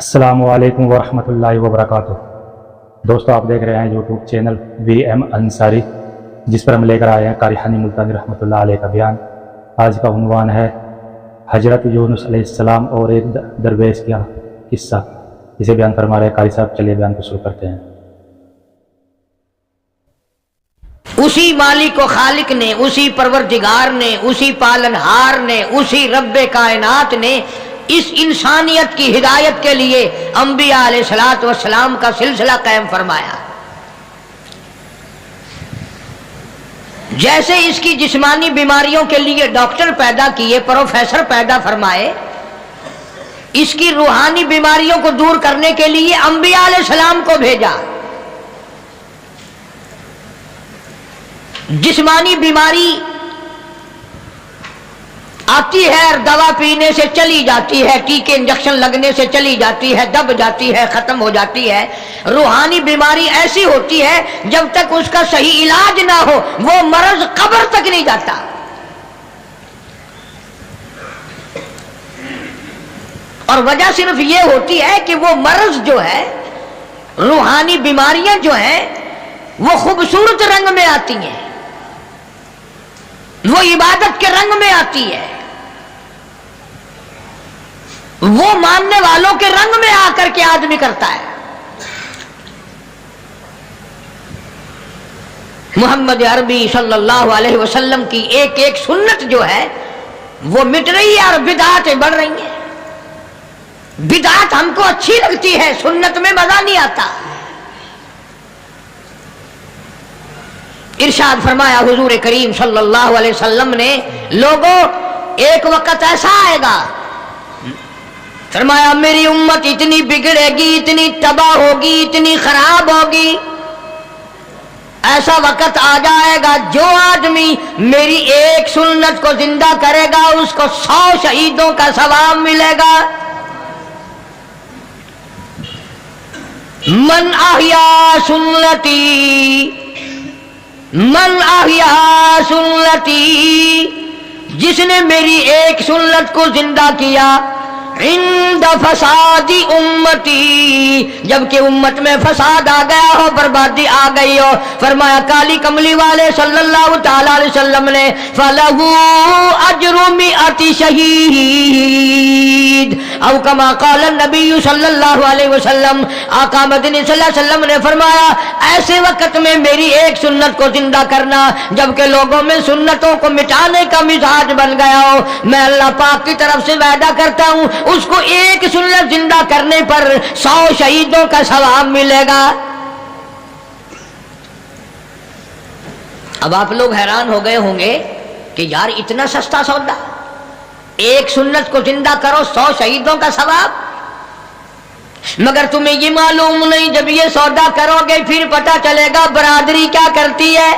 السلام علیکم ورحمۃ اللہ وبرکاتہ۔ دوستو، آپ دیکھ رہے ہیں یوٹیوب چینل وی ایم انصاری، جس پر ہم لے کر آئے ہیں قاری حنی ملتانی رحمۃ اللہ علیہ کا بیان۔ آج کا عنوان ہے حضرت یونس علیہ السلام اور ایک درویش کا قصہ، جسے بیان فرما رہے ہیں قاری صاحب۔ چلیے بیان کو شروع کرتے ہیں۔ اسی مالک و خالق نے، اسی پروردگار نے، اسی پالنہار نے، اسی رب کائنات نے اس انسانیت کی ہدایت کے لیے انبیاء علیہ الصلوۃ والسلام کا سلسلہ قائم فرمایا۔ جیسے اس کی جسمانی بیماریوں کے لیے ڈاکٹر پیدا کیے، پروفیسر پیدا فرمائے، اس کی روحانی بیماریوں کو دور کرنے کے لیے انبیاء علیہ السلام کو بھیجا۔ جسمانی بیماری آتی ہے اور دوا پینے سے چلی جاتی ہے، ٹیکے انجیکشن لگنے سے چلی جاتی ہے، دب جاتی ہے، ختم ہو جاتی ہے۔ روحانی بیماری ایسی ہوتی ہے جب تک اس کا صحیح علاج نہ ہو وہ مرض قبر تک نہیں جاتا۔ اور وجہ صرف یہ ہوتی ہے کہ وہ مرض جو ہے، روحانی بیماریاں جو ہیں، وہ خوبصورت رنگ میں آتی ہیں، وہ عبادت کے رنگ میں آتی ہے، وہ ماننے والوں کے رنگ میں آ کر کے آدمی کرتا ہے۔ محمد عربی صلی اللہ علیہ وسلم کی ایک ایک سنت جو ہے وہ مٹ رہی ہے اور بدعاتیں بڑھ رہی ہیں۔ بدعات ہم کو اچھی لگتی ہے، سنت میں مزہ نہیں آتا۔ ارشاد فرمایا حضور کریم صلی اللہ علیہ وسلم نے، لوگوں ایک وقت ایسا آئے گا، فرمایا میری امت اتنی بگڑے گی، اتنی تباہ ہوگی، اتنی خراب ہوگی، ایسا وقت آ جائے گا جو آدمی میری ایک سنت کو زندہ کرے گا اس کو 100 شہیدوں کا ثواب ملے گا۔ من احیا سنتی، من احیا سنتی، جس نے میری ایک سنت کو زندہ کیا، عند فساد امتی، جبکہ امت میں فساد آ گیا ہو، بربادی آ گئی ہو، فرمایا کالی کملی والے صلی اللہ تعالی علیہ وسلم نے، فلہ اجر 100 شہید، او کما قال النبی صلی اللہ علیہ وسلم، آقا مدنی صلی اللہ علیہ وسلم نے فرمایا ایسے وقت میں میری ایک سنت کو زندہ کرنا جبکہ لوگوں میں سنتوں کو مٹانے کا مزاج بن گیا ہو، میں اللہ پاک کی طرف سے وعدہ کرتا ہوں اس کو ایک سنت زندہ کرنے پر 100 شہیدوں کا ثواب ملے گا۔ اب آپ لوگ حیران ہو گئے ہوں گے کہ یار اتنا سستا سودا، ایک سنت کو زندہ کرو 100 شہیدوں کا ثواب، مگر تمہیں یہ معلوم نہیں جب یہ سودا کرو گے پھر پتہ چلے گا برادری کیا کرتی ہے،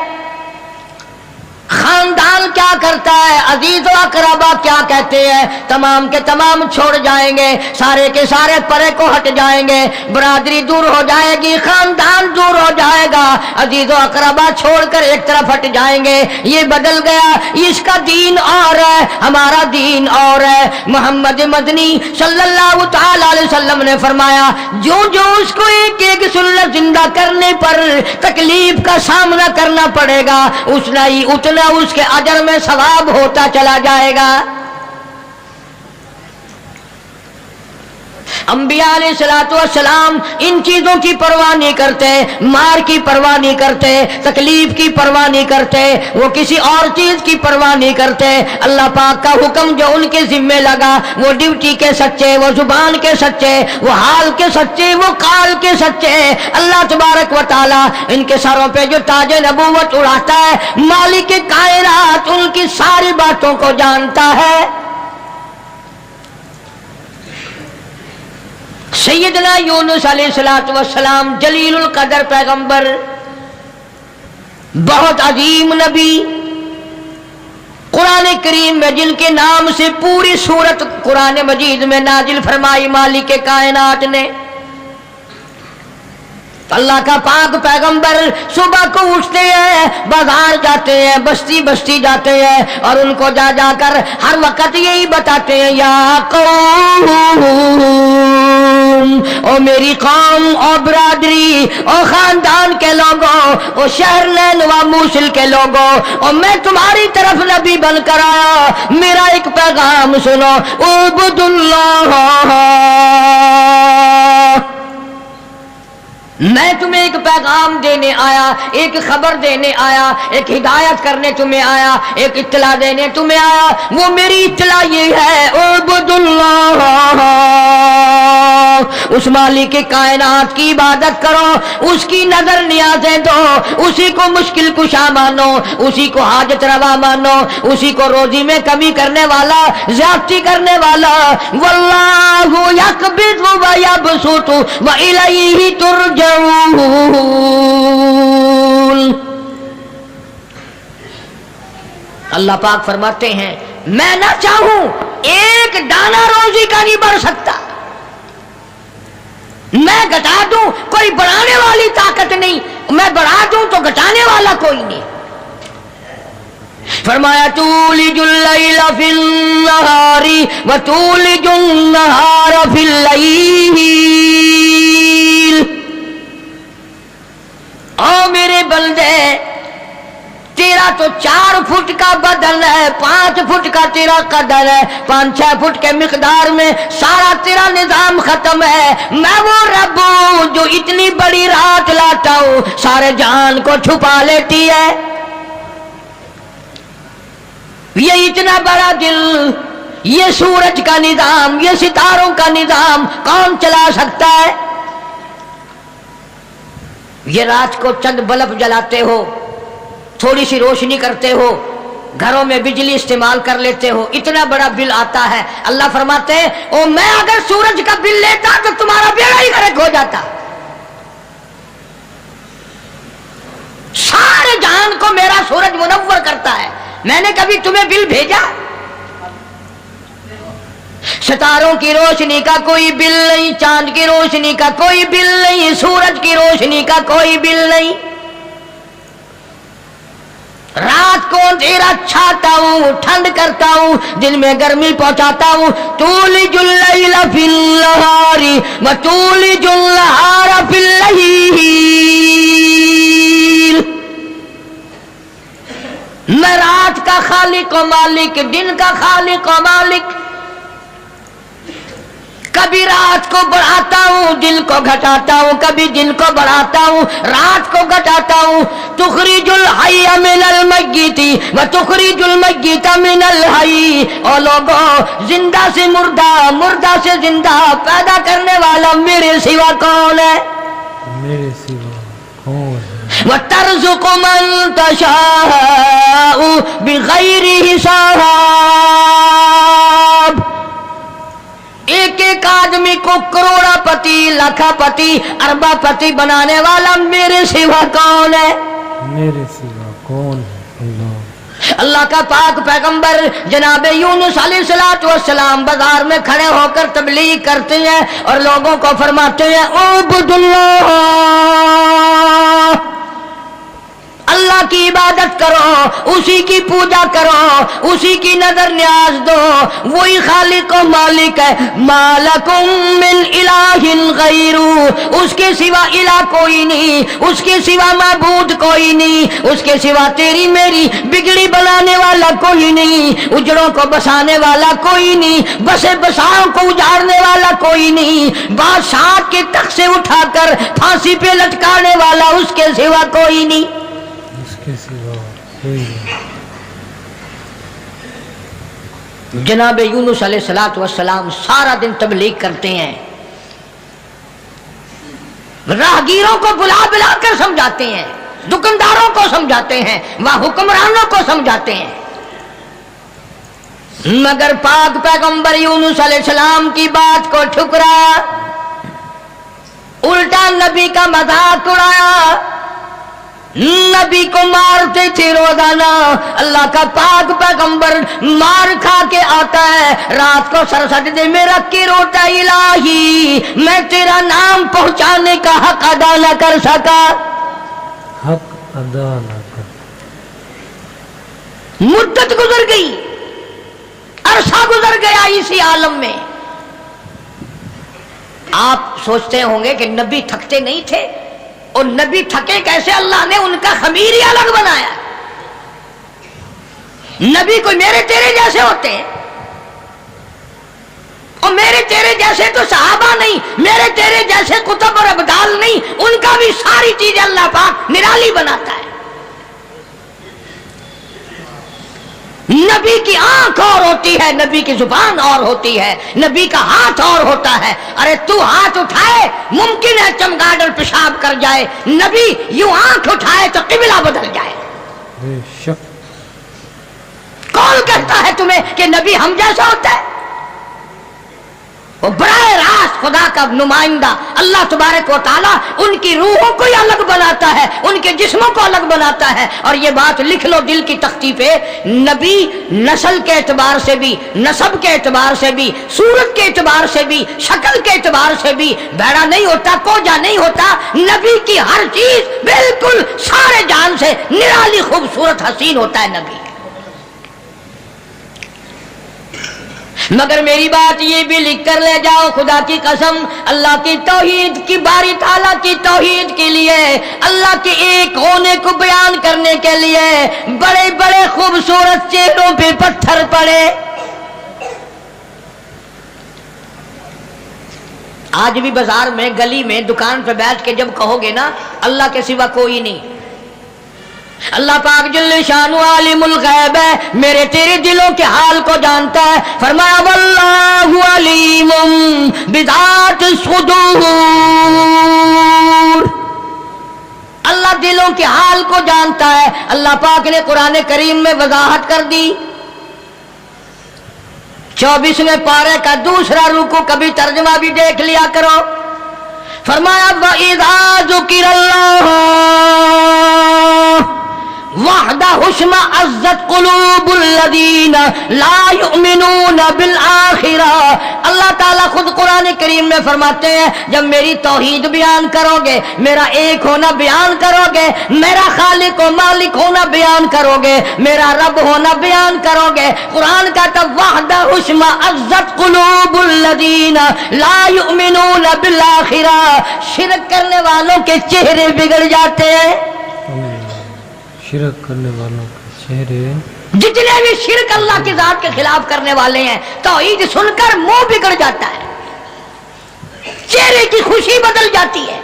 خاندان کیا کرتا ہے، عزیز و اقربا کیا کہتے ہیں، تمام کے تمام چھوڑ جائیں گے، سارے کے سارے پرے کو ہٹ جائیں گے، برادری دور ہو جائے گی، خاندان دور ہو جائے گا، عزیز و اقربا چھوڑ کر ایک طرف ہٹ جائیں گے۔ یہ بدل گیا، اس کا دین اور ہے، ہمارا دین اور ہے۔ محمد مدنی صلی اللہ تعالی علیہ وسلم نے فرمایا جو جو اس کو ایک ایک سنت زندہ کرنے پر تکلیف کا سامنا کرنا پڑے گا اتنا اس کے اجر میں ثواب ہوتا چلا جائے گا۔ انبیاء علیہ الصلوۃ والسلام ان چیزوں کی پرواہ نہیں کرتے، مار کی پرواہ نہیں کرتے، تکلیف کی پرواہ نہیں کرتے، وہ کسی اور چیز کی پرواہ نہیں کرتے۔ اللہ پاک کا حکم جو ان کے ذمہ لگا وہ ڈیوٹی کے سچے، وہ زبان کے سچے، وہ حال کے سچے، وہ قال کے سچے۔ اللہ تبارک و تعالی ان کے سروں پہ جو تاج نبوت اڑاتا ہے، مالک کائنات ان کی ساری باتوں کو جانتا ہے۔ سیدنا یونس علیہ السلام جلیل القدر پیغمبر، بہت عظیم نبی، قرآن کریم میں جن کے نام سے پوری سورت قرآن مجید میں نازل فرمائی مالک کائنات نے، اللہ کا پاک پیغمبر صبح کو اٹھتے ہیں، بازار جاتے ہیں، بستی بستی جاتے ہیں اور ان کو جا جا کر ہر وقت یہی بتاتے ہیں یا قوم او میری قوم، او برادری، او خاندان کے لوگوں، او شہر نینوا موصل کے لوگوں، اور میں تمہاری طرف نبی بن کر آیا، میرا ایک پیغام سنو، اعبد اللہ، میں تمہیں ایک پیغام دینے آیا، ایک خبر دینے آیا، ایک ہدایت کرنے تمہیں آیا، ایک اطلاع دینے تمہیں آیا، وہ میری اطلاع یہ ہے، اعبد اللہ، اس مالک کی کائنات کی عبادت کرو، اس کی نظر نیازیں دو، اسی کو مشکل کشا مانو، اسی کو حاجت روا مانو، اسی کو روزی میں کمی کرنے والا، زیادتی کرنے والا، واللہ یقبض و یبسط و الیہ ترجعون۔ اللہ پاک فرماتے ہیں میں نہ چاہوں ایک دانہ روزی کا نہیں بڑھ سکتا، میں گھٹا دوں کوئی بڑھانے والی طاقت نہیں، میں بڑھا دوں تو گھٹانے والا کوئی نہیں۔ فرمایا تولج اللیل فی النہار وتولج النہار فی اللیل، او میرے بندے تیرا تو 4 فٹ کا بدن ہے، 5 فٹ کا تیرا قدر ہے، 5-6 فٹ کے مقدار میں سارا تیرا نظام ختم ہے، میں وہ رب ہوں جو اتنی بڑی رات لاتا ہوں، سارے جہان کو چھپا لیتی ہے، یہ اتنا بڑا دل، یہ سورج کا نظام، یہ ستاروں کا نظام کون چلا سکتا ہے؟ یہ رات کو چند بلب جلاتے ہو، تھوڑی سی روشنی کرتے ہو، گھروں میں بجلی استعمال کر لیتے ہو، اتنا بڑا بل آتا ہے۔ اللہ فرماتے ہیں او میں اگر سورج کا بل لیتا تو تمہارا بیڑا ہی غرق ہو جاتا، سارے جہان کو میرا سورج منور کرتا ہے، میں نے کبھی تمہیں بل بھیجا؟ ستاروں کی روشنی کا کوئی بل نہیں، چاند کی روشنی کا کوئی بل نہیں، سورج کی روشنی کا کوئی بل نہیں۔ رات کو اندھیرا چھاتا ہوں، ٹھنڈ کرتا ہوں، دن میں گرمی پہنچاتا ہوں، تولج اللیل فی النہار وتولج النہار فی اللیل، میں رات کا خالق و مالک، دن کا خالق و مالک، کبھی رات کو بڑھاتا ہوں دن کو گھٹاتا ہوں، کبھی دن کو بڑھاتا ہوں رات کو گھٹاتا ہوں، تخرج الحی من المیت وتخرج المیت من الحی، او لوگوں زندہ سے مردہ، مردہ سے زندہ پیدا کرنے والا میرے سوا کون ہے؟ میرے سوا کون ہے؟ وَتَرْزُقُ مَن تَشَاءُ بِغَيْرِ حساب، ایک ایک آدمی کو کروڑا پتی، لاکھا پتی، اربا پتی بنانے والا میرے سوا کون ہے؟ میرے سوا کون ہے؟ اللہ اللہ کا پاک پیغمبر جناب یونس علیہ السلام بازار میں کھڑے ہو کر تبلیغ کرتے ہیں اور لوگوں کو فرماتے ہیں اعبد اللہ، اللہ کی عبادت کرو، اسی کی پوجا کرو، اسی کی نظر نیاز دو، وہی خالق و مالک ہے، مالکم من الہ غیر، اس کے سوا الہ کوئی نہیں، اس کے سوا معبود کوئی نہیں، اس کے سوا تیری میری بگڑی بنانے والا کوئی نہیں، اجڑوں کو بسانے والا کوئی نہیں، بسے بساؤں کو اجاڑنے والا کوئی نہیں، بادشاہ کے تخت سے اٹھا کر پھانسی پہ لٹکانے والا اس کے سوا کوئی نہیں، اس کے سوا کوئی نہیں۔ جناب یونس علیہ السلام سارا دن تبلیغ کرتے ہیں، راہگیروں کو بلا بلا کر سمجھاتے ہیں، دکانداروں کو سمجھاتے ہیں، وہاں حکمرانوں کو سمجھاتے ہیں، مگر پاک پیغمبر یونس علیہ السلام کی بات کو ٹھکرا، الٹا نبی کا مذاق اڑایا، نبی کو مارتے تھے روزانہ، اللہ کا پاک پیغمبر مار کھا کے آتا ہے، رات کو سر سجدے میں رکھ کے روتا ہے الہی میں تیرا نام پہنچانے کا حق ادا نہ کر سکا، حق ادا نہ کر، مدت گزر گئی، عرصہ گزر گیا اسی عالم میں، आप सोचते होंगे कि नबी थकते नहीं थे, और नबी थके कैसे? अल्लाह ने उनका खमीर ही अलग बनाया। नबी कोई मेरे तेरे जैसे होते हैं, और मेरे तेरे जैसे तो सहाबा नहीं, मेरे तेरे जैसे कुतुब और अब्दाल नहीं, उनका भी सारी चीज अल्लाह पाक निराली बनाता है। नबी की आंख और होती है, नबी की जुबान और होती है, नबी का हाथ और होता है। अरे तू हाथ उठाए, मुमकिन है चमगादड़ पेशाब कर जाए, नबी यूं आंख उठाए तो किबला बदल जाए। बेशक। कौन कहता है तुम्हें कि नबी हम जैसा होता है? वो बराह रास्त खुदा का नुमाइंदा अल्लाह तबारक व तआला उनकी रूहों को ही अलग बनाता है, उनके जिस्मों को अलग बनाता है। और ये बात लिख लो दिल की तख्ती पे, नबी नस्ल के एतबार से भी, नसब के एतबार से भी, सूरत के एतबार से भी, शक्ल के एतबार से भी बैड़ा नहीं होता, कोजा नहीं होता। नबी की हर चीज बिल्कुल सारे जान से निराली खूबसूरत हसीन होता है नबी। मगर मेरी बात ये भी लिख कर ले जाओ, खुदा की कसम, अल्लाह की तौहीद की, बारी ताला की तौहीद के लिए, अल्लाह के एक होने को बयान करने के लिए बड़े बड़े खूबसूरत चेहरों पे पत्थर पड़े। आज भी बाजार में, गली में, दुकान पे बैठ के जब कहोगे ना अल्लाह के सिवा कोई नहीं, अल्लाह पाक जल्ले शानु आलिमुल गैब है, मेरे तेरे दिलों के हाल को जानता है। फरमाया वल्लाहु अलीमुम बिदात सुदूर, अल्लाह दिलों के हाल को जानता है। अल्लाह पाक ने कुरान करीम में वजाहत कर दी। 24वें पारे का दूसरा रुकू, कभी तर्जमा भी देख लिया करो। फरमाया वइज़ा ज़ुकिरल्लाह वहदा हुश्मा अज़्ज़त कुलूबुल्लज़ीना ला युमिनूना बिल आखिरा। अल्लाह ताला खुद कुरान करीम में फरमाते हैं, जब मेरी तौहीद बयान करोगे, मेरा एक होना बयान करोगे, मेरा खालिक व मालिक होना बयान करोगे, मेरा रब होना बयान करोगे, कुरान का तब वहदा हुश्मा अज़्ज़त कुलूबुल्लज़ीना ला युमिनूना बिल आखिरा। शिरक करने वालों के चेहरे बिगड़ जाते हैं। शिरक करने वालों के चेहरे, जितने भी शिरक अल्लाह की जात के खिलाफ करने वाले हैं, तौहीद सुनकर मुंह बिगड़ जाता है, चेहरे की खुशी बदल जाती है।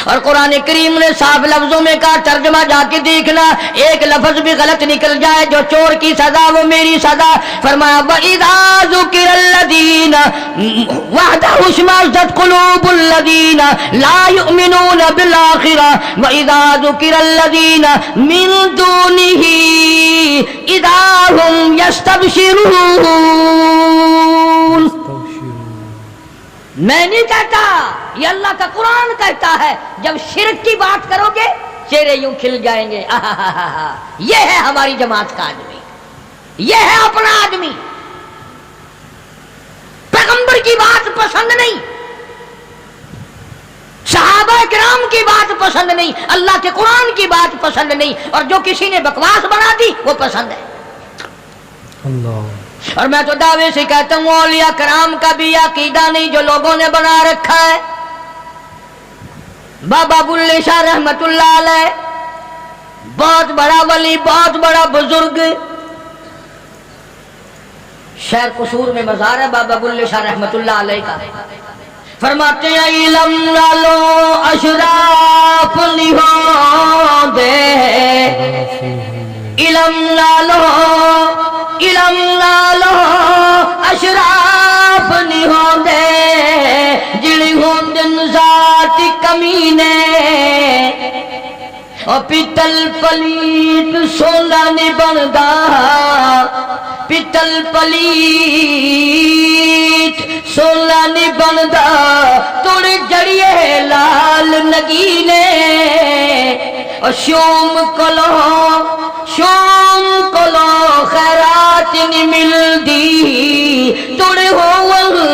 और कुरान करीम ने साफ लफ्जों में कहा, तर्जमा जाके देखना, एक लफ्ज भी गलत निकल जाए, जो चोर की सजा वो मेरी सजा। फरमाया वइज़ा ज़ुकिरल्लज़ीना वहदा हुश्मा अज़्ज़त कुलूबुल्लज़ीना ला युमिनूना बिल आखिरा वइज़ा ज़ुकिरल्लज़ीना मिन दूनिही इज़ा हुम यस्तबशिरून। मैं नहीं कहता, ये अल्लाह का कुरान कहता है, जब शिरक की बात करोगे चेहरे यूं खिल जाएंगे। ये है हमारी जमात का आदमी, ये है अपना आदमी। पैगंबर की बात पसंद नहीं, सहाबा किराम की बात पसंद नहीं, अल्लाह के कुरान की बात पसंद नहीं, और जो किसी ने बकवास बना दी वो पसंद है। अल्लाह। और मैं तो दावे से कहता हूँ, औलिया कराम का भी अकीदा नहीं जो लोगों ने बना रखा है। बाबा बुल्ले शाह रहमतुल्लाह अलैह बहुत बड़ा वली, बहुत बड़ा बुजुर्ग, शहर कसूर में मजार है बाबा बुल्ले शाह रहमतुल्लाह अलैह का। फरमाते हैं इलम लालो अशराफ लिहो दे, इलम लालो अशराफ नहीं होंदे, जिड़ी होंदन जाति कमीने, और पितल पलीत सोना नहीं बनदा, पितल पलीत सोना नहीं बनदा, तोड़े जड़िए लाल नगीने, और शोम कोलो खैरात नहीं मिलदी, तुड़े हो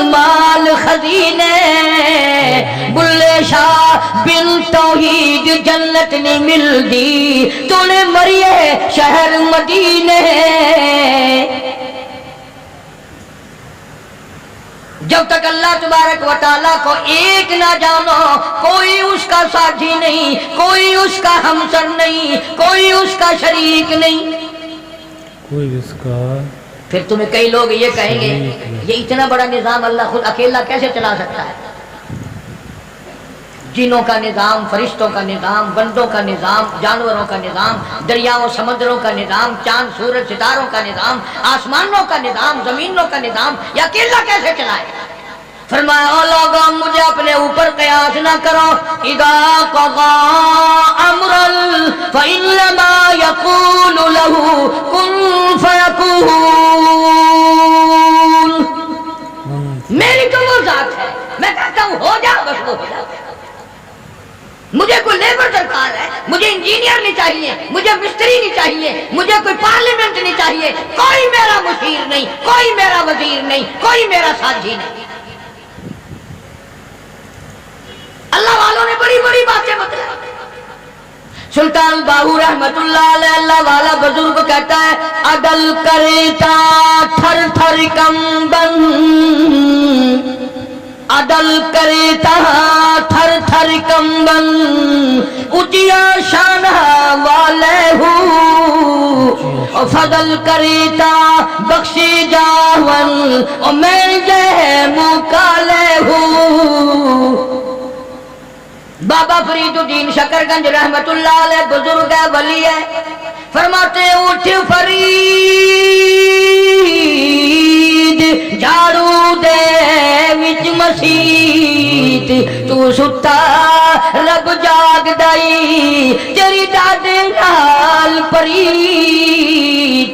माल खजीने, बुल्ले शाह बिन तौहीद जन्नत नहीं मिलदी, तुड़े मरिए शहर मदीने। जब तक अल्लाह तबारक व तआला को एक ना जानो, कोई उसका साथी नहीं, कोई उसका हमसर नहीं, कोई उसका शरीक नहीं। कोई उसका फिर तुम्हें कई लोग ये कहेंगे ये इतना बड़ा निजाम अल्लाह खुद अकेला कैसे चला सकता है? जिनों का निजाम, फरिश्तों का निजाम, बंदों का निजाम, जानवरों का निजाम, दरियाओं समुद्रों का निजाम, चांद सूरज सितारों का निजाम, आसमानों का निजाम, जमीनों का निजाम, ये अकेला कैसे चलाए? फरमाया ओ लोगों, मुझे अपने ऊपर कयास ना करो। इदा क़ज़ा अम्रन फ़इन्नमा यक़ूलु लहू कुन फ़यकून। मेरी तो वो जात है, मैं कहता हूँ हो जा, बस वो हो जा। मुझे कोई लेबर दरकार है, मुझे इंजीनियर नहीं चाहिए, मुझे मिस्त्री नहीं चाहिए, मुझे कोई पार्लियामेंट नहीं चाहिए, कोई मेरा मुशीर नहीं, कोई मेरा वजीर नहीं, कोई मेरा साझी नहीं। अल्लाह वालों ने बड़ी बड़ी बातें बताई। सुल्तान बाहू रहमतुल्लाह अलैह, अल्लाह वाला बुजुर्ग कहता है, अदल करेता थर थर कंबन, अदल करेता थर थर कंबन, उजिया शान वाले हूँ, फजल करेता बख्शी जावन, और मैं जय मुकाले हूँ। बाबा फरीदुद्दीन शकरगंज रहमतुल्लाह अलैह बुजुर्ग है, वली है, फरमाते उठ फरीद झाड़ू दे विच मसीत, तू सुता रब जाग दाई तेरी दादे नाल परीत।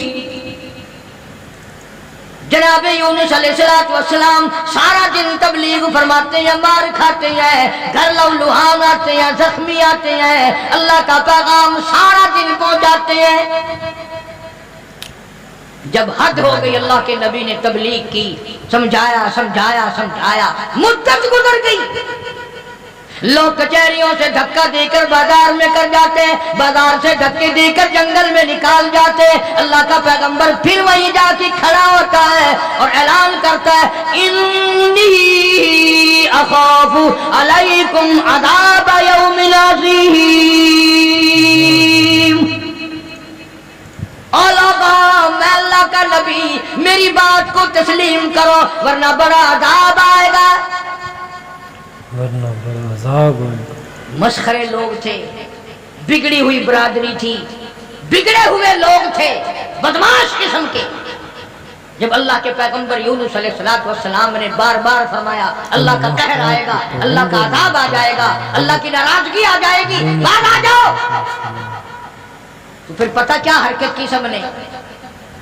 जनाब यूनुस अलैहिस्सलातु वस्सलाम सारा दिन तबलीग फरमाते हैं, मार खाते हैं, घर लहूलुहान आते हैं, जख्मी आते हैं, अल्लाह का पैगाम सारा दिन पहुंचाते हैं। जब हद हो गई, अल्लाह के नबी ने तबलीग की, समझाया समझाया समझाया, मुद्दत गुजर गई। लोग कचहरियों से धक्का देकर बाजार में कर जाते, बाजार से धक्के देकर जंगल में निकाल जाते। अल्लाह का पैगंबर फिर वहीं जाके खड़ा होता है और ऐलान करता है, इन्नी अखाफु अलैकुम अज़ाब यौमिन अज़ीम। ओ लोगों, मैं अल्लाह का नबी, मेरी बात को तस्लीम करो वरना बड़ा अज़ाब आएगा, वरना बड़ा अज़ाब है। मस्खरे लोग थे, बिगड़ी हुई बरादरी थी, बिगड़े हुए लोग थे, बदमाश किस्म के। जब अल्लाह के पैगंबर यूनुस अलैहिस्सलातु वस्सलाम ने बार बार फरमाया अल्लाह का कहर आएगा, अल्लाह का अज़ाब आ जाएगा, अल्लाह की नाराजगी आ जाएगी, बाहर आ जाओ, तो फिर पता क्या हरकत की सबने?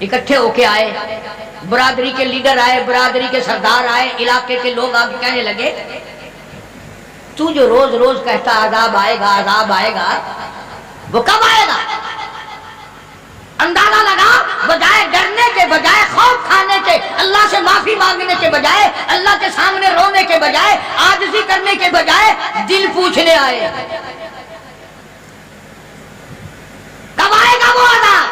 इकट्ठे होके आए, बरादरी के लीडर आए, बरादरी के सरदार आए, इलाके के लोग आके कहने लगे, तू जो रोज रोज कहता अज़ाब आएगा अज़ाब आएगा, वो कब आएगा? अंदाजा लगा, बजाय डरने के, बजाय खौफ खाने के, अल्लाह से माफी मांगने के बजाय, अल्लाह के सामने रोने के बजाय, आजिज़ी करने के बजाय दिल पूछने आए, कब आएगा वो अज़ाब?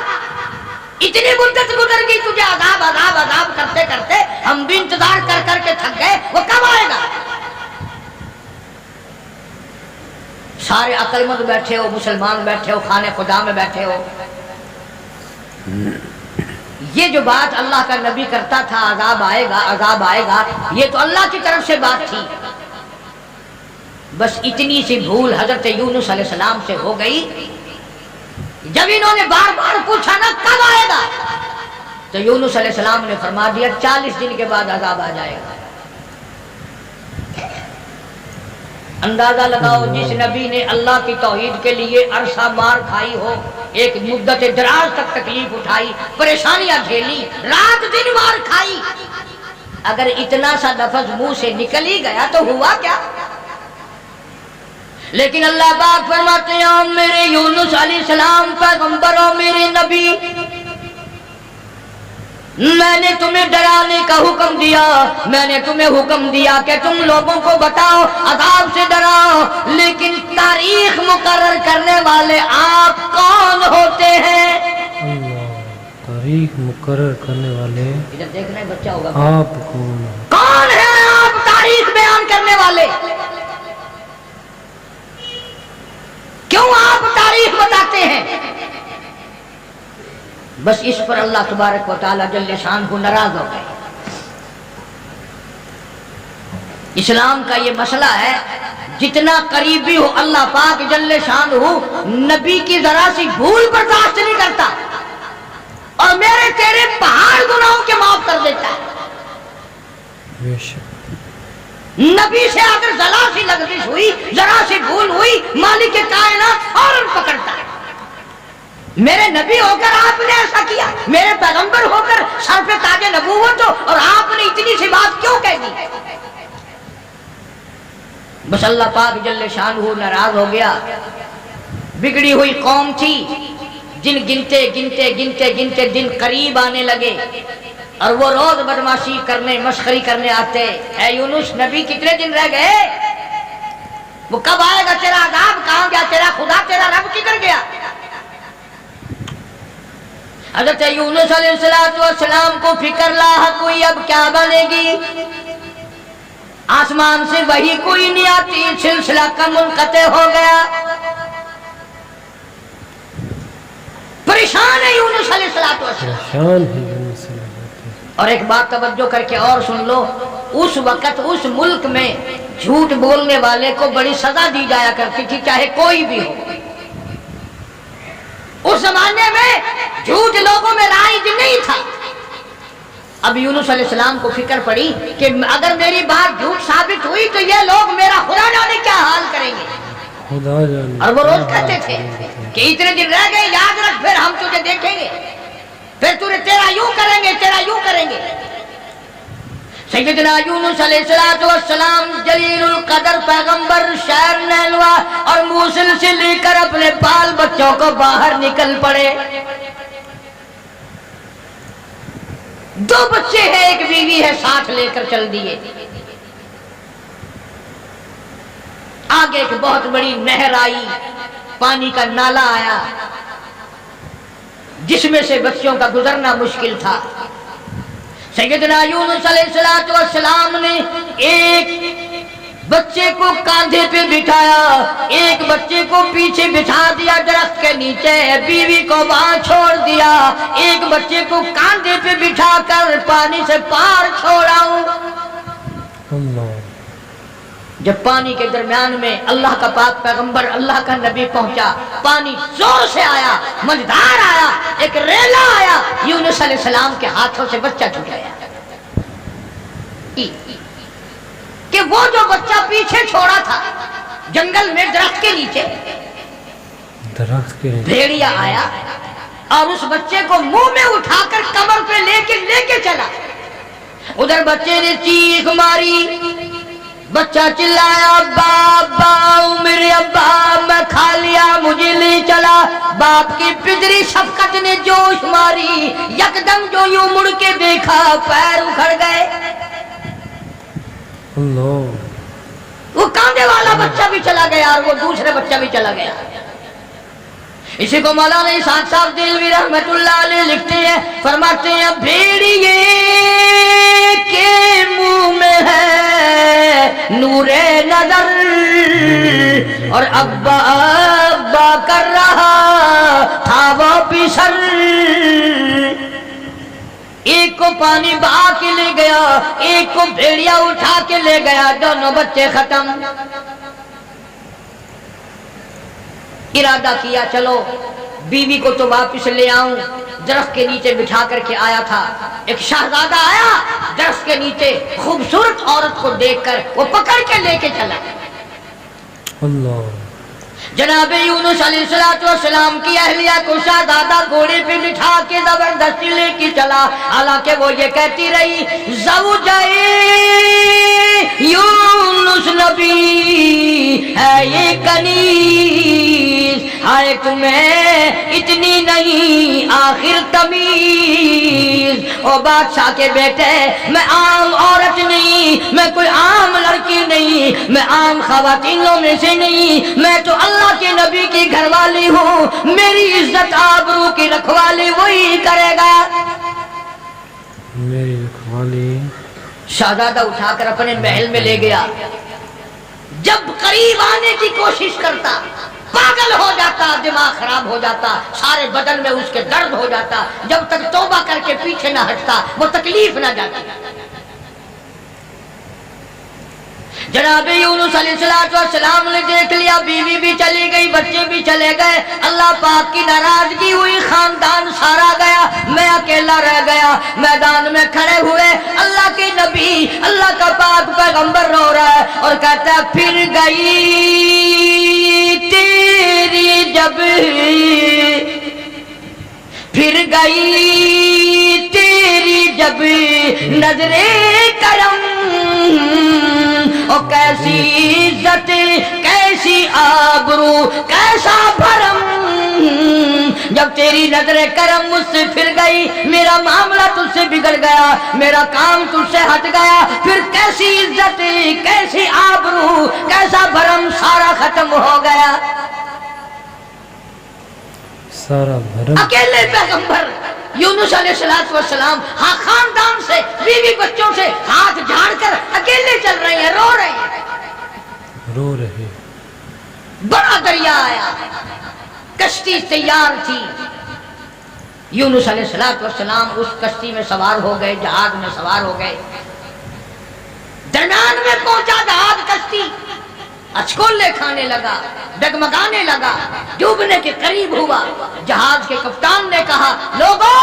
इतनी मुद्दत गुजर गई, तुझे अज़ाब अज़ाब अज़ाब करते करते हम भी इंतजार कर करके थक गए, वो कब आएगा? सारे अक्लमंद बैठे हो, मुसलमान बैठे हो, खाने खुदा में बैठे हो। ये जो बात अल्लाह का नबी करता था, अज़ाब आएगा अज़ाब आएगा, ये तो अल्लाह की तरफ से बात थी। बस इतनी सी भूल हजरत यूनुस अलैहिस्सलाम से हो गई, जब इन्होंने बार बार पूछा ना कब आएगा, तो यूनुस अलैहिस्सलाम ने फरमा दिया 40 दिन के बाद अज़ाब आ जाएगा। अंदाजा लगाओ, जिस नबी ने अल्लाह की तौहीद के लिए अरसा मार खाई हो, एक मुद्दत दराज तक तकलीफ उठाई, परेशानियां झेली, रात दिन मार खाई, अगर इतना सा लफ्ज मुंह से निकल ही गया तो हुआ क्या? लेकिन अल्लाह पाक फरमाते हैं, मेरे यूनुस अलैहिस्सलाम पैगंबरों, मेरे नबी, मैंने तुम्हें डराने का हुक्म दिया, मैंने तुम्हें हुक्म दिया कि तुम लोगों को बताओ, अज़ाब से डराओ, लेकिन तारीख मुकर्रर करने वाले आप कौन होते हैं? तारीख मुकर्रर करने वाले इधर देखना है, बच्चा होगा, आप कौन है वाले, क्यों आप तारीफ बताते हैं? बस इस पर अल्लाह तबारक व तआला जल्ले शान को नाराज हो गए। इस्लाम का ये मसला है, जितना करीबी हो अल्लाह पाक जल्ले शान हो, नबी की जरा सी भूल बर्दाश्त नहीं करता और मेरे तेरे पहाड़ गुनाहों के माफ कर देता है। बेशक नबी से अगर जरा सी लग़ज़िश हुई, जरा सी भूल हुई, मालिक के कायनात फौरन पकड़ता है। मेरे नबी होकर आपने ऐसा किया, मेरे पैगंबर होकर सर पे ताजे नबूवत हो और आपने इतनी सी बात क्यों कह दी? बस अल्लाह पाक जल्ले शानहू नाराज हो गया। बिगड़ी हुई कौम थी, जिन गिनते गिनते गिनते गिनते दिन करीब आने लगे और वो रोज बदमाशी करने, मस्खरी करने आते। ऐ यूनुस नबी कितने दिन रह गए? वो कब आएगा तेरा अज़ाब? कहां गया तेरा खुदा? तेरा रब किधर गया? हज़रत यूनुस अलैहिस्सलाम को फिक्र लाहक हुई, अब क्या बनेगी? आसमान से वही कोई नहीं आती, सिलसिला का मुनक़ते हो गया। परेशान है यूनुस अलैहिस्सलाम। परेशान है। और एक बात तवज्जो करके और सुन लो, उस वक्त उस मुल्क में झूठ बोलने वाले को बड़ी सजा दी जाया करती थी, चाहे कोई भी हो। उस जमाने में झूठ लोगों में राइज नहीं था। अब यूनुस अलैहिस्सलाम को फिक्र पड़ी कि अगर मेरी बात झूठ साबित हुई तो ये लोग मेरा खुदा जाने क्या हाल करेंगे। खुदा जाने। और वो रोज कहते थे कि इतने दिन रह गए, याद रख, फिर हम तुझे देखेंगे, फिर तुझे तेरा यूं करेंगे, तेरा यूं करेंगे। सैयदना यूनुस अलैहिस्सलाम जलीलुल कदर पैगंबर शहर नैनवा और मूसल से लेकर अपने बाल बच्चों को बाहर निकल पड़े। 2 बच्चे हैं, एक बीवी है, साथ लेकर चल दिए। आगे एक बहुत बड़ी नहर आई, पानी का नाला आया जिसमें से बच्चों का गुजरना मुश्किल था। सैयदना यूनुस अलैहिस्सलाम ने एक बच्चे को कांधे पे बिठाया, एक बच्चे को पीछे बिठा दिया दरख्त के नीचे, बीवी को वहां छोड़ दिया, एक बच्चे को कांधे पे बिठाकर पानी से पार छोड़ाऊं। जब पानी के दरमियान में अल्लाह का पाक पैगंबर, अल्लाह का नबी पहुंचा, पानी जोर से आया, मजेदार आया, एक रेला आया, यूनुस अलैहिस्सलाम के हाथों से बच्चा छूट गया। कि वो जो बच्चा पीछे छोड़ा था जंगल में दरख्त के नीचे, भेड़िया आया और उस बच्चे को मुंह में उठाकर कमर पे लेके चला। उधर बच्चे ने चीख मारी, बच्चा चिल्लाया, अब्बा मेरे अब्बा, मैं खा लिया, मुझे ले चला। बाप की पितरी शफकत ने जोश मारी, यकदम जो यूं मुड़ के देखा, पैर उखड़ गए। वो कांधे वाला बच्चा भी चला गया और वो दूसरे बच्चा भी चला गया। इसी को मौलाना इसाक साहब दिलवी रहमतुल्लाह अलैह लिखते हैं, फरमाते हैं, भेड़िए के मुंह में है नूरे नजर और अब्बा अब्बा कर रहा था वो पिसर। एक को पानी बहा के ले गया, एक को भेड़िया उठा के ले गया, दोनों बच्चे खत्म। इरादा किया, चलो बीवी को तो वापस ले आऊं। दरख्त के नीचे बिठा करके आया था, एक शहजादा आया, दरख्त के नीचे खूबसूरत औरत को देखकर वो पकड़ के लेके चला। जनाब यूनुस अलैहिस्सलाम की अहलिया को शहजादा घोड़े पे बिठा के जबरदस्ती लेके चला। हालांकि वो ये कहती रही, ज़ौजाए यूनुस नबी है ये कनीज, हाय तुम्हें इतनी नहीं आखिर तमीज। ओ बादशाह के बेटे, मैं आम औरत नहीं, मैं कोई आम लड़की नहीं, मैं आम खवातीनों में से नहीं, मैं तो अल्लाह के नबी की घरवाली हूँ। मेरी इज्जत आबरू की रखवाली वही करेगा। मेरी रखवाली। शहजादा उठाकर अपने महल में ले गया। جب قریب آنے کی کوشش کرتا پاگل ہو جاتا، دماغ خراب ہو جاتا، سارے بدن میں اس کے درد ہو جاتا، جب تک توبہ کر کے پیچھے نہ ہٹتا وہ تکلیف نہ جاتی۔ جناب یونس علیہ السلام نے دیکھ لیا، بیوی بھی چلی گئی، بچے بھی چلے گئے، اللہ پاک کی ناراضگی ہوئی، خاندان سارا گیا، میں اکیلا رہ گیا۔ میدان میں کھڑے ہوئے اللہ کے نبی، اللہ کا پاک پیغمبر رو رہا ہے اور کہتا ہے پھر گئی تیری جب، پھر گئی تیری جب نظر کرم، او کیسی عزت کیسی آبرو کیسا بھرم، جب تیری نظر کرم مجھ سے پھر گئی، میرا معاملہ تجھ سے بگڑ گیا، میرا کام تجھ سے ہٹ گیا، پھر کیسی عزت کیسی آبرو کیسا بھرم، سارا ختم ہو گیا۔ سارا بھرم، اکیلے پیغمبر یونس علیہ السلام ہاں خاندان سے بیوی بچوں سے ہاتھ جھاڑ کر اکیلے چل رہے ہیں، رو رہے ہیں۔ رو رہے، بڑا دریا آیا، کشتی تیار تھی، یونس علیہ السلام اس کشتی میں سوار ہو گئے، جہاز میں سوار ہو گئے، درمیان میں پہنچا جہاز، کشتی اچکولے کھانے لگا، ڈگمگانے لگا، ڈوبنے کے قریب ہوا۔ جہاز کے کپتان نے کہا لوگوں،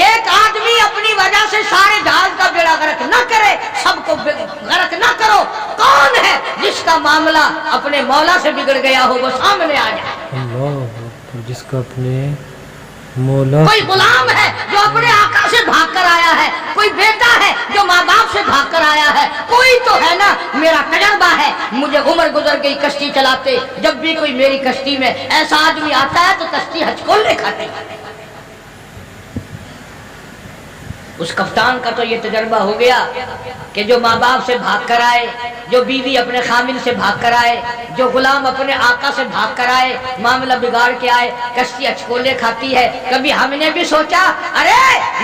ایک آدمی اپنی وجہ سے سارے جہاز کا بیڑا غرق نہ کرے، سب کو غرق نہ کرو، کون ہے جس کا معاملہ اپنے مولا سے بگڑ گیا ہو وہ سامنے آ جائے۔ اللہ اکبر، جس کا اپنے مولا، کوئی غلام ہے جو اپنے آقا سے بھاگ کر آیا ہے، کوئی بیٹا ہے جو ماں باپ سے بھاگ کر آیا ہے، کوئی تو ہے نا، میرا تجربہ ہے، مجھے عمر گزر گئی کشتی چلاتے، جب بھی کوئی میری کشتی میں ایسا آدمی آتا ہے تو کشتی ہچکولے کھاتے ہیں۔ اس کپتان کا تو یہ تجربہ ہو گیا کہ جو ماں باپ سے بھاگ کر آئے، جو بیوی اپنے خامن سے بھاگ کر آئے، جو غلام اپنے آقا سے بھاگ کر آئے، معاملہ بگاڑ کے آئے، کشتی اچکولے کھاتی ہے۔ کبھی ہم نے بھی سوچا ارے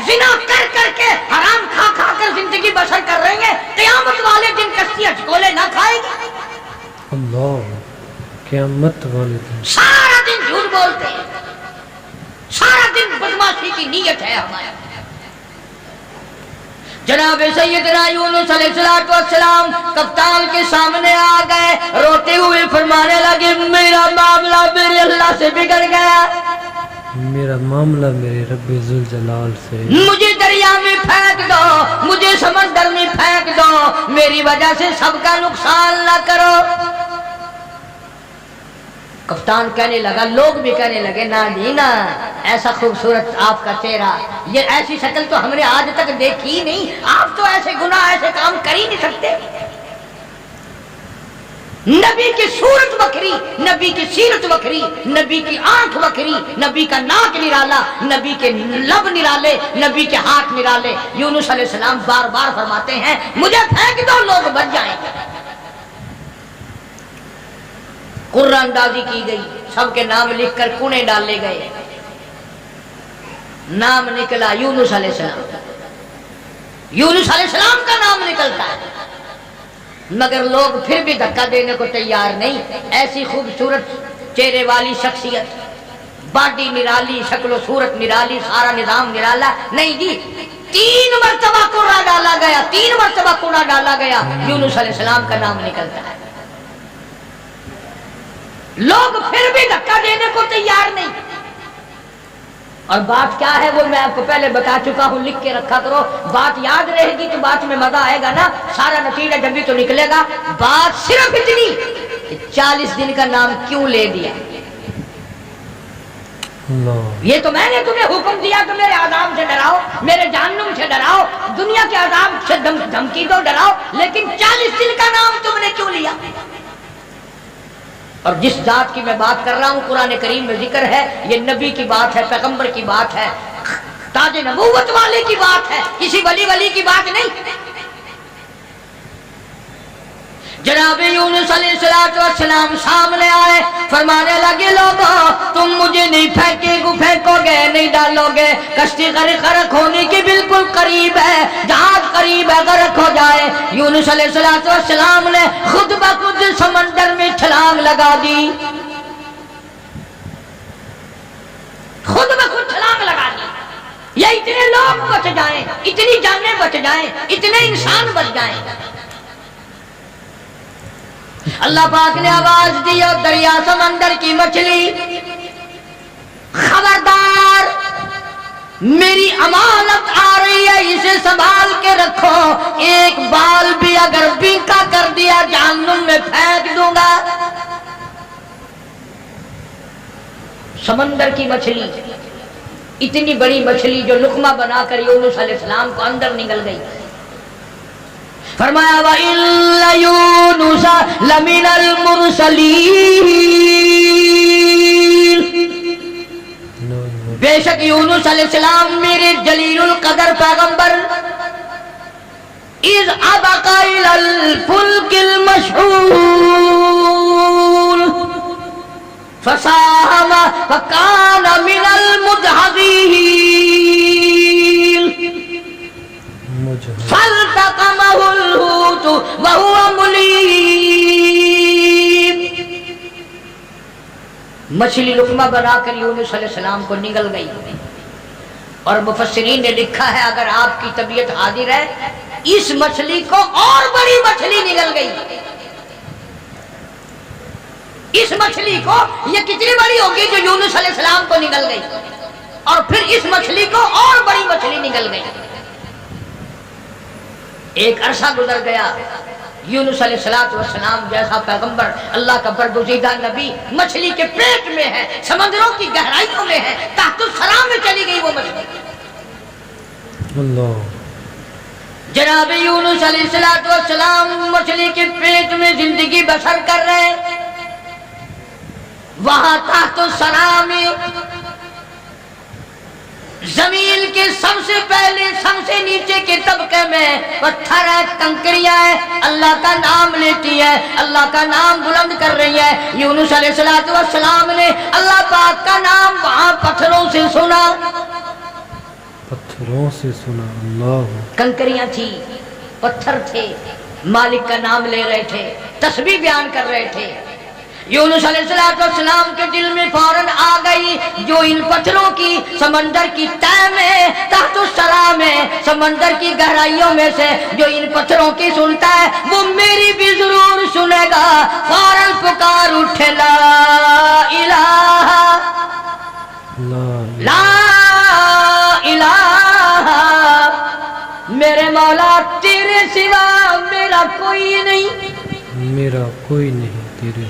زنا کر کر کے حرام کھا کھا کر زندگی بسر کر رہے ہیں، قیامت والے دن کشتی اچکولے نہ کھائے گی؟ اللہ، قیامت والے دن سارا دن جھوٹ بولتے ہیں، سارا دن بدماشی کی نیت ہے ہمارا۔ جناب سیدنا یونس علیہ السلام کپتان کے سامنے آ گئے، روتے ہوئے فرمانے لگے میرا معاملہ میرے اللہ سے بگڑ گیا، میرا معاملہ میرے رب ذوالجلال سے، مجھے دریا میں پھینک دو، مجھے سمندر میں پھینک دو، میری وجہ سے سب کا نقصان نہ کرو۔ کپتان کہنے لگا، لوگ بھی کہنے لگے نا جی نا، ایسا خوبصورت آپ کا چہرہ، یہ ایسی شکل تو ہم نے آج تک دیکھی نہیں، آپ تو ایسے گناہ ایسے کام کر ہی نہیں سکتے۔ نبی کی صورت بکھری، نبی کی سیرت بکھری، نبی کی آنکھ بکھری، نبی کا ناک نرالا، نبی کے لب نرالے، نبی کے ہاتھ نرالے۔ یونس علیہ السلام بار بار فرماتے ہیں مجھے پھینک دو، لوگ بچ جائیں گے۔ قرآن اندازی کی گئی، سب کے نام لکھ کر کونے ڈالے گئے، نام نکلا یونس علیہ السلام، یونس علیہ السلام کا نام نکلتا ہے، مگر لوگ پھر بھی دھکا دینے کو تیار نہیں۔ ایسی خوبصورت چہرے والی شخصیت، باڈی نرالی، شکل و صورت نرالی، سارا نظام نرالا، نہیں جی، 3 مرتبہ کوڑا ڈالا گیا، 3 مرتبہ کوڑا ڈالا گیا، یونس علیہ السلام کا نام نکلتا ہے۔ لوگ پھر بھی دھکا دینے کو تیار نہیں۔ اور بات کیا ہے وہ میں آپ کو پہلے بتا چکا ہوں، لکھ کے رکھا کرو، بات یاد رہے گی تو بات میں مزہ آئے گا نا، سارا نتیجہ جب بھی تو نکلے گا۔ بات صرف اتنی کہ 40 دن کا نام کیوں لے دیا، اللہ، یہ تو میں نے تمہیں حکم دیا کہ میرے عذاب سے ڈراؤ، میرے جہنم سے ڈراؤ، دنیا کے عذاب سے دھمکی دو، ڈراؤ، لیکن 40 دن کا نام تم نے کیوں لیا؟ اور جس ذات کی میں بات کر رہا ہوں قرآن کریم میں ذکر ہے، یہ نبی کی بات ہے، پیغمبر کی بات ہے، تاج نبوت والے کی بات ہے، کسی ولی کی بات نہیں۔ जनाब यूनुस अलैहिस्सलाम सामने आए, फरमाने लगे लोगों तुम मुझे नहीं फेंकोगे, नहीं डालोगे, कश्ती गर्क होने के बिल्कुल करीब है, जहाज करीब है, गर्क हो जाए। यूनुस अलैहिस्सलाम ने खुद ब खुद समंदर में छलांग लगा दी, खुद ब खुद छलांग लगा दी। ये इतने लोग बच जाएं, इतनी जानें बच जाएं, इतने इंसान बच जाएं। अल्लाह पाक ने आवाज दी और दरिया समंदर की मछली, खबरदार मेरी अमानत आ रही है, इसे संभाल के रखो, एक बाल भी अगर बीका कर दिया जहन्नुम में फेंक दूंगा। समंदर की मछली, इतनी बड़ी मछली जो लुकमा बनाकर यूनुस अलैहिस्सलाम को अंदर निकल गई। फरमाया व इल्ला यूनुस लमिनल मुरसलीन, बेशक यूनुस अलैहिस्सलाम मेरे जलीलुल कदर पैगंबर, इज़ अबका इलल फुल्किल मशहूर फसाहम फकान मिनल मुदहज़ीन फल्तक़महुल हूत वहुवा मुलीम। मछली लुकमा बनाकर यूनुस अलैहिस्सलाम को निगल गई। और मुफस्सिरीन ने लिखा है अगर आपकी तबीयत हाजिर है, इस मछली को और बड़ी मछली निगल गई। इस मछली को, ये कितनी बड़ी होगी जो यूनुस अलैहिस्सलाम को निगल गई, और फिर इस मछली को और बड़ी मछली निगल गई। एक अरसा गुजर गया, यूनुस अलैहिस्सलाम जैसा पैगंबर, अल्लाह का बरगुज़ीदा नबी मछली के पेट में है, समंदरों की गहराइयों में है, ताहतुस सरा में चली गई वो मछली। अल्लाह। जनाब यूनुस अलैहिस्सलाम मछली के पेट में जिंदगी बसर कर रहे, वहां ताहतुस सरा में जमीन के सबसे पहले सबसे नीचे के तबके में पत्थर है, कंकरियां है, अल्लाह का नाम लेती है, अल्लाह का नाम बुलंद कर रही है। यूनुस अलैहिस्सलाम ने अल्लाह पाक का नाम वहां पत्थरों से सुना, पत्थरों से सुना। अल्लाह। कंकरियां थी, पत्थर थे, मालिक का नाम ले रहे थे, तस्बीह बयान कर रहे थे। यूनुस अलैहिस्सलाम के दिल में फौरन आ गई, जो इन पत्थरों की समंदर की तह में, तहतुस सरा में, समंदर की गहराइयों में से जो इन पत्थरों की सुनता है, वो मेरी भी जरूर सुनेगा। फौरन पुकार उठे ला इलाहा ला इलाहा, मेरे मौला तेरे सिवा मेरा कोई नहीं, मेरा कोई नहीं तेरे,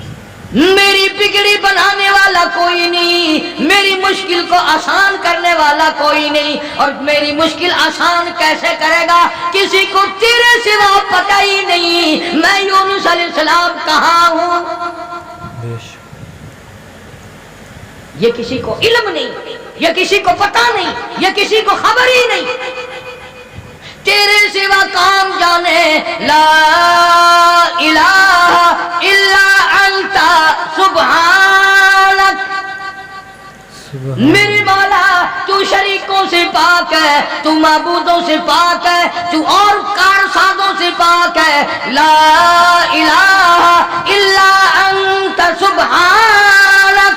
मेरी बिगड़ी बनाने वाला कोई नहीं, मेरी मुश्किल को आसान करने वाला कोई नहीं। और मेरी मुश्किल आसान कैसे करेगा, किसी को तेरे सिवा पता ही नहीं मैं यूनुस अलैहिस्सलाम कहाँ हूँ। ये किसी को इल्म नहीं, ये किसी को पता नहीं, ये किसी को खबर ही नहीं, तेरे सिवा कौन जाने। ला इलाहा इल्ला अंता सुब्हानक, मेरे मौला तू शरीकों से पाक है, तू माबूदों से पाक है, तू और कारसाजों से पाक है। ला इलाहा इल्ला अंता सुब्हानक,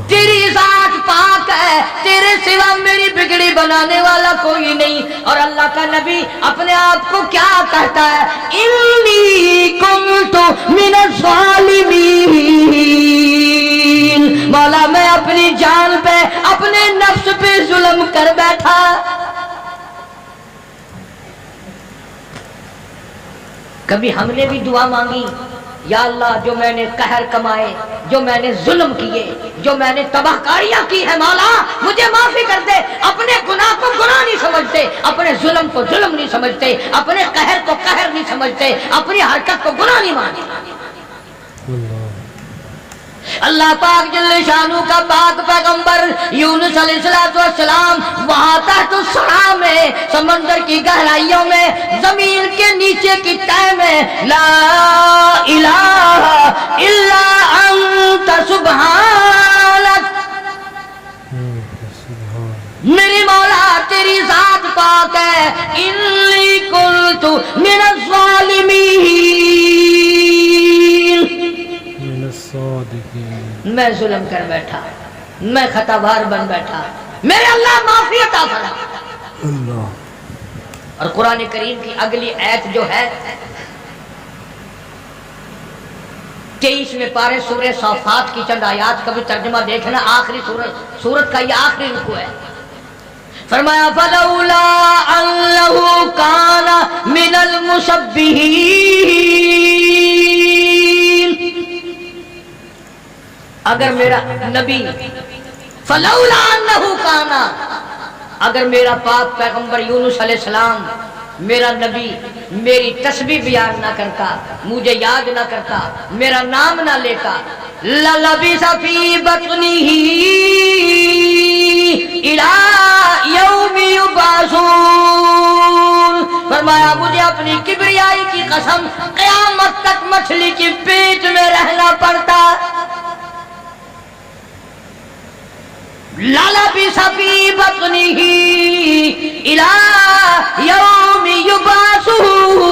तेरी जात पाक है, तेरे सिवा मेरी बिगड़ी बनाने वाला कोई नहीं। और अल्लाह का नबी अपने आप को क्या कहता है, इन्नी कुन्तु मिनज़ ज़ालिमीन, मौला मैं अपनी जान पे, अपने नफ्स पे जुल्म कर बैठा। कभी हमने भी दुआ मांगी, या अल्लाह जो मैंने कहर कमाए, जो मैंने जुल्म किए, जो मैंने तबाहकारियां की है, मौला मुझे माफी कर दे। अपने गुनाह को गुनाह नहीं समझते, अपने जुल्म को जुल्म नहीं समझते, अपने कहर को कहर नहीं समझते, अपनी हरकत को गुनाह नहीं मानते। اللہ پاک جل شانو کا پاک پیغمبر یونس علیہ السلام وہاں تحت الصحرا میں سمندر کی گہرائیوں میں زمین کے نیچے کی تہہ میں لا الہ الا انت سبحانک میری مولا تیری ذات پاک ہے انی کنت من الظالمین میں ظلم کر بیٹھا میں خطا بار بن بیٹھا میرے اللہ معافی عطا فرما اللہ. اور قرآن کریم کی اگلی آیت جو ہے 23ویں پارے سورہ صافات کی چند آیات کا بھی ترجمہ دیکھنا آخری سورت کا یہ آخری رکوع ہے فرمایا فلولا انہ کان من المسبحین اگر میرا نبی فلولا انہ کان اگر میرا پاک پیغمبر یونس علیہ السلام میرا نبی میری تسبیح بیان نہ کرتا مجھے یاد نہ کرتا میرا نام نہ لیتا للبث فی بطنہ الی یوم یبعثون فرمایا مجھے اپنی کبریائی کی قسم قیامت تک مچھلی کی پیٹ میں رہنا پڑتا للبث فی بطنہ الی یوم یبعثون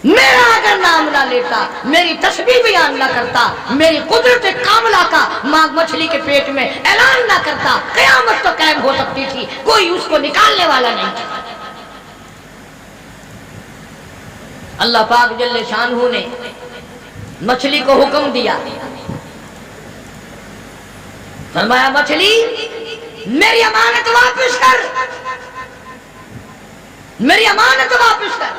میرا اگر نام نہ لیتا میری تسبیح بیان نہ کرتا میری قدرت کاملہ کا مچھلی کے پیٹ میں اعلان نہ کرتا قیامت تو قائم ہو سکتی تھی کوئی اس کو نکالنے والا نہیں تھا اللہ پاک جل شانہ نے مچھلی کو حکم دیا فرمایا مچھلی میری امانت واپس کر میری امانت واپس کر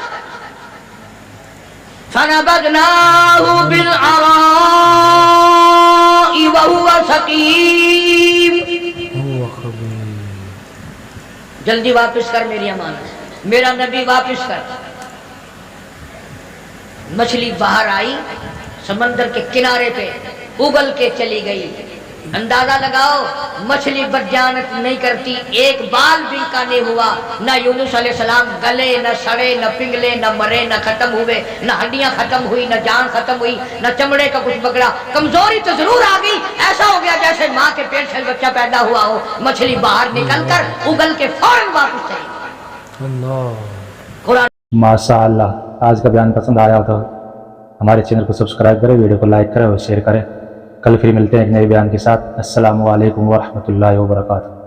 فنبذناہ بالعراء وہو سقیم جلدی واپس کر میری امانت میرا نبی واپس کر مچھلی باہر آئی سمندر کے کنارے پہ اگل کے چلی گئی اندازہ لگاؤ مچھلی بدجانت نہیں کرتی ایک بال بھی کا نہیں ہوا نہ یونس علیہ السلام گلے نہ سڑے نہ پنگلے نہ مرے نہ ختم ہوئے نہ ہڈیاں ختم ہوئی نہ جان ختم ہوئی نہ چمڑے کا کچھ بگڑا کمزوری تو ضرور آ گئی ایسا ہو گیا جیسے ماں کے پیٹ سے بچہ پیدا ہوا ہو مچھلی باہر نکل کر اگل کے فوراً واپس چلی قرآن ماشاء اللہ آج کا بیان پسند آیا ہو تو ہمارے چینل کو سبسکرائب کریں ویڈیو کو لائک کریں اور شیئر کریں کل پھر ملتے ہیں ایک نئے بیان کے ساتھ السلام علیکم ورحمۃ اللہ وبرکاتہ